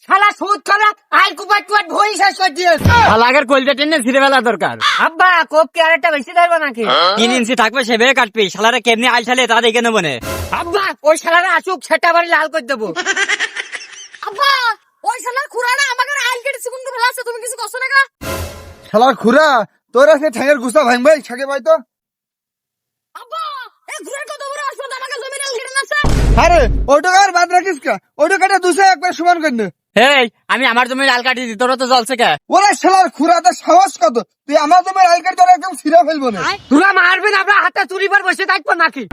শালা সুদ খালা আই কুপাট কুপাট ভই শেষ করে দিয়েছে। শালাগের কলজা টেনে ছিঁড়ে ফেলা দরকার। আব্বা কোপ কি আরেকটা বেশি ধরবো নাকি? 3 ইঞ্চি থাকবে সেভাবে কাটবি। শালারে কেমনি আল ঠালে তা দেখে নেবো নে। আব্বা ওই শালারা আসুক সেটা বাড়ি লাল করে দেবো। আব্বা ওই শালার খুড়াটা আমাকে আইল কেটে চিকুন করে ফেলাছে, তুমি কিছু কষ্ট না? শালার খুড়া তোর আছে ঠ্যাঙের গুছা ভাঙ ভাই ছাকে ভাই তো। আব্বা এই ঘুরের কত বড় আসবে আমাকে জমি আইল কেটে নাছে। আরে ওটা আর বাদ রাখিস কা, ওটা কাটা দুসে একবার সমান করে নে। এই আমি আমার জমি আল কাটি দি, তোরা তো জ্বলছে কে? ওরে শালার খুড়া তোর সাহস কত, তুই আমার জমির আলকার তোর একদম ছিঁড়ে ফেলবো না। তোরা মারবেন আমরা হাতে চুরি পর বসে থাকবো নাকি?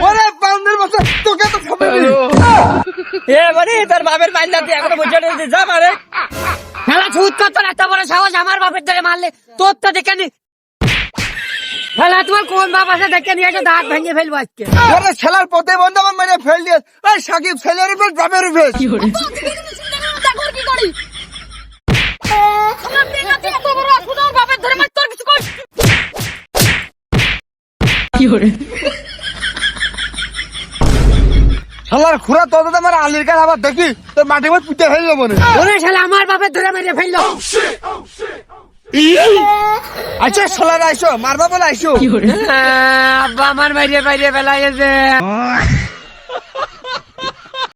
ওরে বান্দের বছর তোকে তো খাবে এ মানে তোর বাপের পাইলা তুই এখনো বুঝে নিয়ে যা মারে। শালা সুদ কর, তোর এত বড় সাহস আমার বাপের ধরে মারলে তোর তো দেখে নি। শালা তোমার কোন বাপ আছে দেখে নিয়ে এসে দাঁত ভেঙে ফেলবো আজকে। ওরে শালার পথে বন্ধ আমার মেরে ফেল দিয়ে। এই সাকিব ছেলের উপর বাপের উপর কি করি? শালার খুড়া তোর তো আমার আলির কাছে আবার দেখি তোর মাটি মত পুঁতে ফেল যাবো না। ওরে শালা আমার বাপের ধরে মেরে ফেললো। আচ্ছা শালার আইসো মারবা বলে আইসো। আব্বা আমার বাইরে বাইরে ফেলাইছে।